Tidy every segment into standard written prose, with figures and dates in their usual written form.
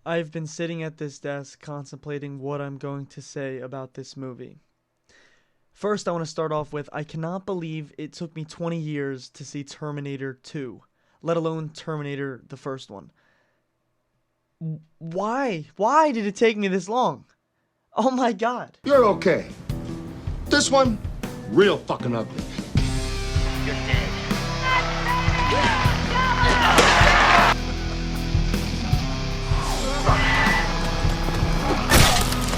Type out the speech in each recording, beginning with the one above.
I've been sitting at this desk contemplating what I'm going to say about this movie. First, I want to start off with I cannot believe it took me 20 years to see Terminator 2, let alone Terminator the first one. Why? Why did it take me this long? Oh my god. You're okay. This one, real fucking ugly. You're dead.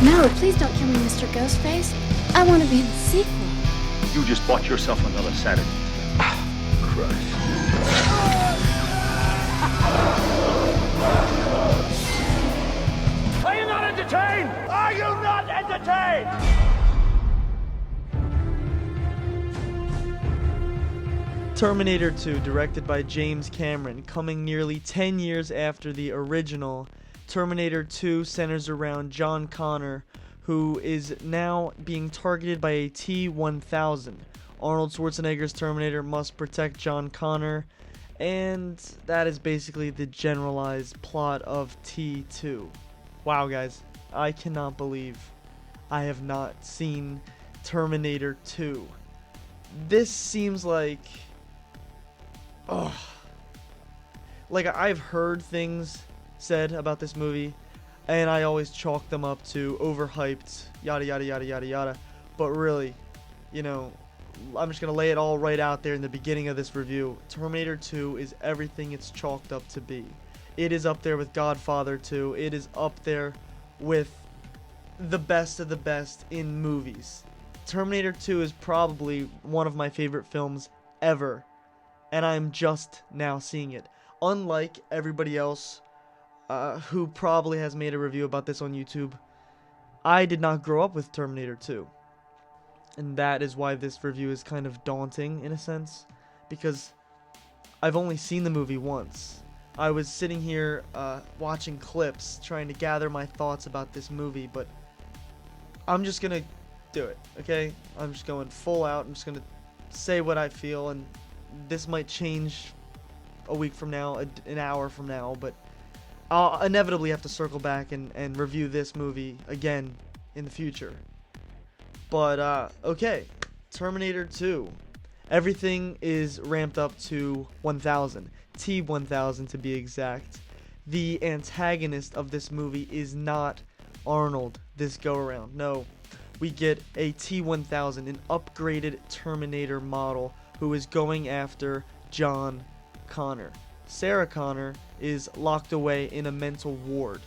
No, please don't kill me, Mr. Ghostface. I want to be in the sequel. You just bought yourself another Saturday. Christ. Are you not entertained? Are you not entertained? Terminator 2, directed by James Cameron, coming nearly 10 years after the original. Terminator 2 centers around John Connor, who is now being targeted by a T-1000. Arnold Schwarzenegger's Terminator must protect John Connor, and that is basically the generalized plot of T2. Wow, guys, I cannot believe I have not seen Terminator 2. This seems like... like I've heard things said about this movie, and I always chalk them up to overhyped, yada yada yada yada yada. But really, I'm just gonna lay it all right out there in the beginning of this review. Terminator 2 is everything it's chalked up to be. It is up there with Godfather 2. It is up there with the best of the best in movies. Terminator 2 is probably one of my favorite films ever, and I'm just now seeing it. Unlike everybody else who probably has made a review about this on YouTube, I did not grow up with Terminator 2. And that is why this review is kind of daunting in a sense, because I've only seen the movie once. I was sitting here watching clips, trying to gather my thoughts about this movie, but I'm just gonna do it, okay? I'm just going full out. I'm just gonna say what I feel, and this might change a week from now, an hour from now, but I'll inevitably have to circle back and review this movie again in the future. But, okay, Terminator 2. Everything is ramped up to 1000, T-1000 to be exact. The antagonist of this movie is not Arnold this go-around. No, we get a T-1000, an upgraded Terminator model who is going after John Connor. Sarah Connor is locked away in a mental ward.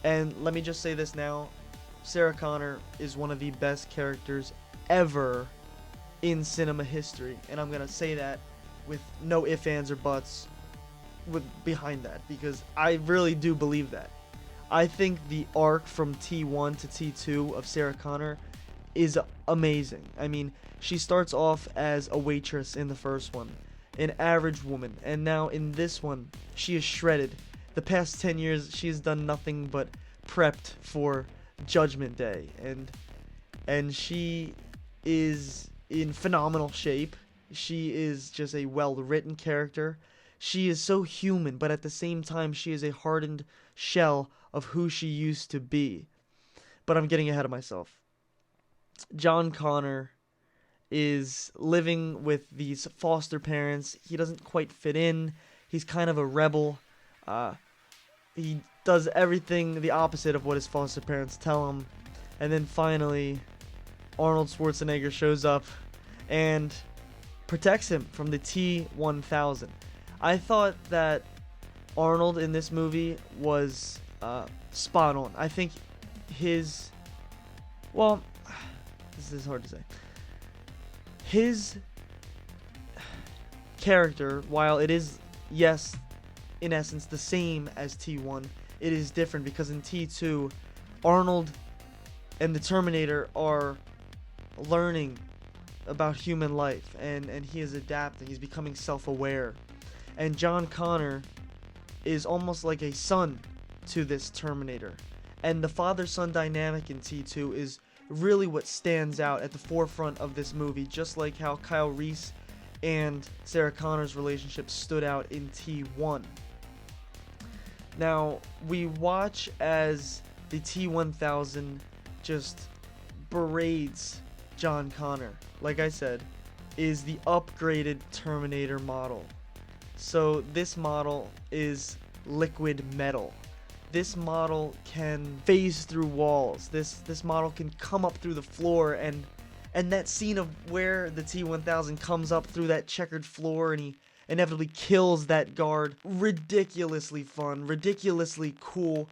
And let me just say this now, Sarah Connor is one of the best characters ever in cinema history. And I'm going to say that with no ifs, ands, or buts behind that, because I really do believe that. I think the arc from T1 to T2 of Sarah Connor is amazing. I mean, she starts off as a waitress in the first one, an average woman, and now in this one, she is shredded. The past 10 years, she has done nothing but prepped for Judgment Day, and she is in phenomenal shape. She is just a well-written character. She is so human, but at the same time, she is a hardened shell of who she used to be. But I'm getting ahead of myself. John Connor is living with these foster parents. He doesn't quite fit in. He's kind of a rebel. He does everything the opposite of what his foster parents tell him. And then finally, Arnold Schwarzenegger shows up and protects him from the T-1000. I thought that Arnold in this movie was spot on. I think his... well, this is hard to say. His character, while it is, yes, in essence, the same as T1, it is different because in T2, Arnold and the Terminator are learning about human life, and he is adapting. He's becoming self-aware. And John Connor is almost like a son to this Terminator. And the father-son dynamic in T2 is really what stands out at the forefront of this movie, just like how Kyle Reese and Sarah Connor's relationship stood out in T1. Now, we watch as the T-1000 just berates John Connor. Like I said, is the upgraded Terminator model. So this model is liquid metal. This model can phase through walls. This model can come up through the floor, and that scene of where the T-1000 comes up through that checkered floor and he inevitably kills that guard. Ridiculously fun, ridiculously cool.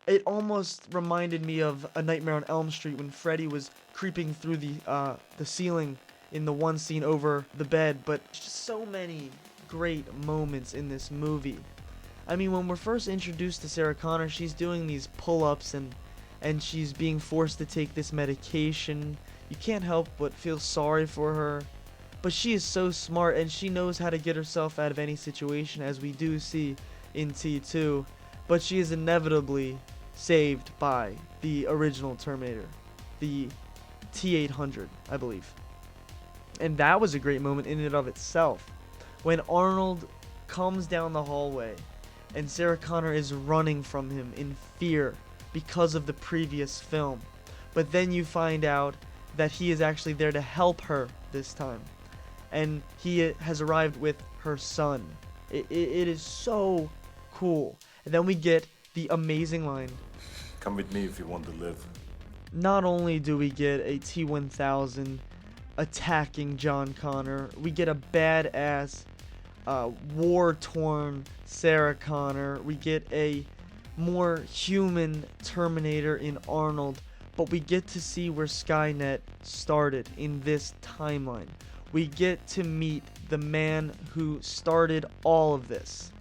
It almost reminded me of A Nightmare on Elm Street when Freddy was creeping through the ceiling in the one scene over the bed. But just so many great moments in this movie. I mean, when we're first introduced to Sarah Connor, she's doing these pull-ups and she's being forced to take this medication. You can't help but feel sorry for her. But she is so smart, and she knows how to get herself out of any situation, as we do see in T2. But she is inevitably saved by the original Terminator, the T-800, I believe. And that was a great moment in and of itself. When Arnold comes down the hallway, and Sarah Connor is running from him in fear because of the previous film. But then you find out that he is actually there to help her this time. And he has arrived with her son. It is so cool. And then we get the amazing line. Come with me if you want to live. Not only do we get a T-1000 attacking John Connor, we get a badass war-torn Sarah Connor. We get a more human Terminator in Arnold. But we get to see where Skynet started in this timeline. We get to meet the man who started all of this,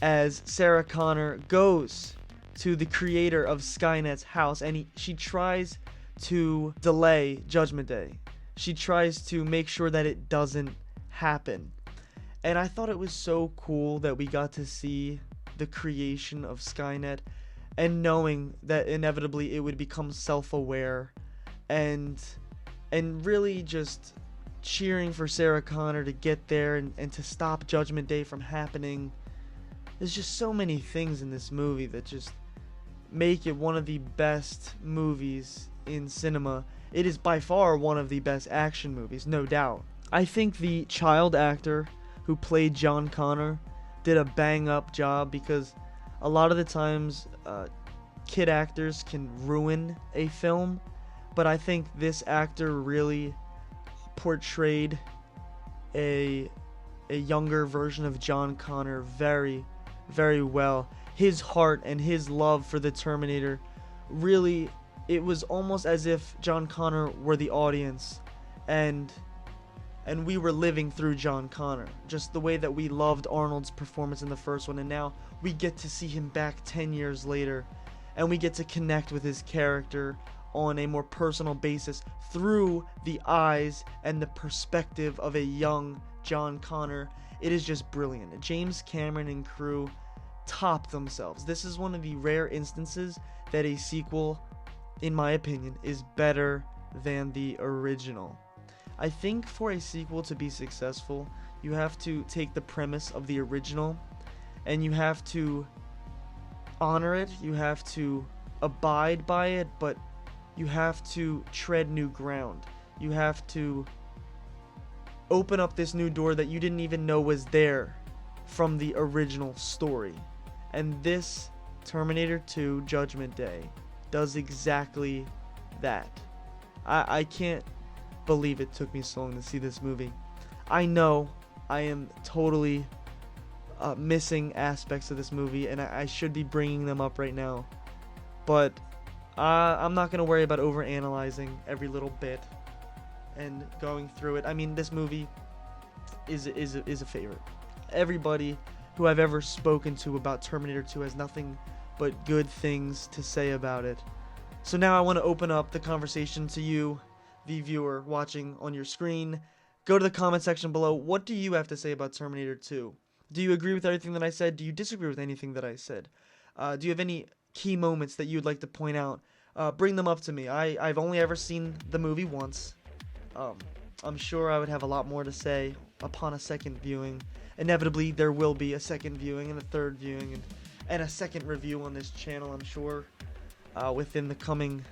as Sarah Connor goes to the creator of Skynet's house, and she tries to delay Judgment Day. She tries to make sure that it doesn't happen. And I thought it was so cool that we got to see the creation of Skynet, and knowing that inevitably it would become self-aware, and really just cheering for Sarah Connor to get there and to stop Judgment Day from happening. There's just so many things in this movie that just make it one of the best movies in cinema. It is by far one of the best action movies, no doubt. I think the child actor who played John Connor did a bang-up job, because a lot of the times kid actors can ruin a film, but I think this actor really portrayed a younger version of John Connor very, very well. His heart and his love for the Terminator, really, it was almost as if John Connor were the audience, and we were living through John Connor. Just the way that we loved Arnold's performance in the first one, and now we get to see him back 10 years later, and we get to connect with his character on a more personal basis through the eyes and the perspective of a young John Connor. It is just brilliant. James Cameron and crew top themselves. This is one of the rare instances that a sequel, in my opinion, is better than the original. I think for a sequel to be successful, you have to take the premise of the original and you have to honor it, you have to abide by it, but you have to tread new ground. You have to open up this new door that you didn't even know was there from the original story. And this Terminator 2 Judgment Day does exactly that. I can't believe it took me so long to see this movie. I know I am totally missing aspects of this movie, and I should be bringing them up right now, but I'm not going to worry about overanalyzing every little bit and going through it. I mean, this movie is a favorite. Everybody who I've ever spoken to about Terminator 2 has nothing but good things to say about it. So now I want to open up the conversation to you, the viewer watching on your screen. Go to the comment section below. What do you have to say about Terminator 2? Do you agree with everything that I said? Do you disagree with anything that I said? Do you have any key moments that you'd like to point out? Bring them up to me. I've only ever seen the movie once. I'm sure I would have a lot more to say upon a second viewing. Inevitably, there will be a second viewing and a third viewing and a second review on this channel, I'm sure, within the coming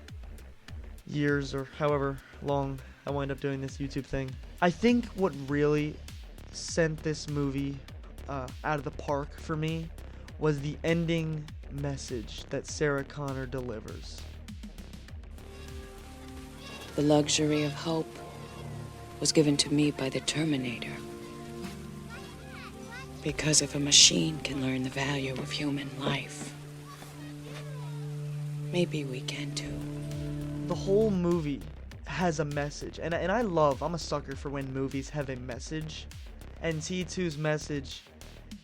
years or however long I wind up doing this YouTube thing. I think what really sent this movie out of the park for me was the ending message that Sarah Connor delivers. The luxury of hope was given to me by the Terminator. Because if a machine can learn the value of human life, maybe we can too. The whole movie has a message, and I'm a sucker for when movies have a message, and T2's message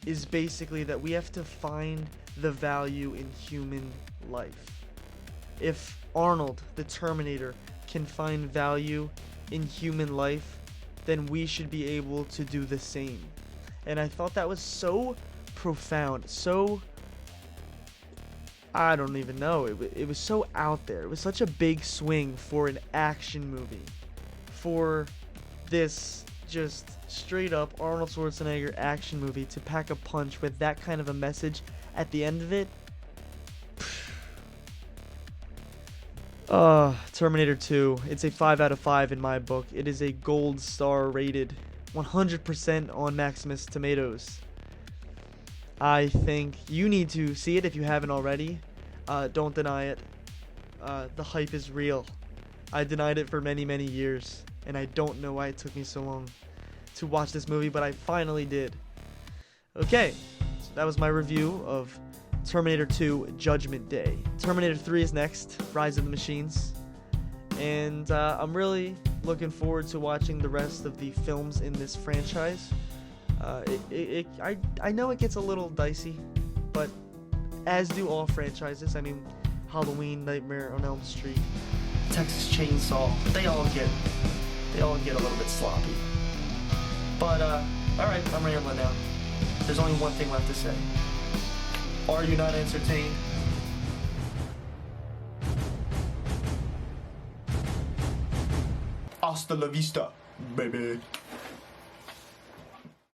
is basically that we have to find the value in human life. If Arnold, the Terminator, can find value in human life, then we should be able to do the same. And I thought that was so profound, so, I don't even know, it was so out there. It was such a big swing for an action movie, for this just straight up Arnold Schwarzenegger action movie to pack a punch with that kind of a message at the end of it. Terminator 2, it's a 5 out of 5 in my book. It is a gold star rated, 100% on Maximus Tomatoes. I think you need to see it if you haven't already. Don't deny it. The hype is real. I denied it for many, many years, and I don't know why it took me so long to watch this movie, but I finally did. Okay, so that was my review of Terminator 2 Judgment Day. Terminator 3 is next, Rise of the Machines, and I'm really looking forward to watching the rest of the films in this franchise. I know it gets a little dicey, but as do all franchises. I mean, Halloween, Nightmare on Elm Street, Texas Chainsaw, they all get a little bit sloppy. But alright, I'm rambling now. There's only one thing left to say. Are you not entertained? Hasta la vista, baby.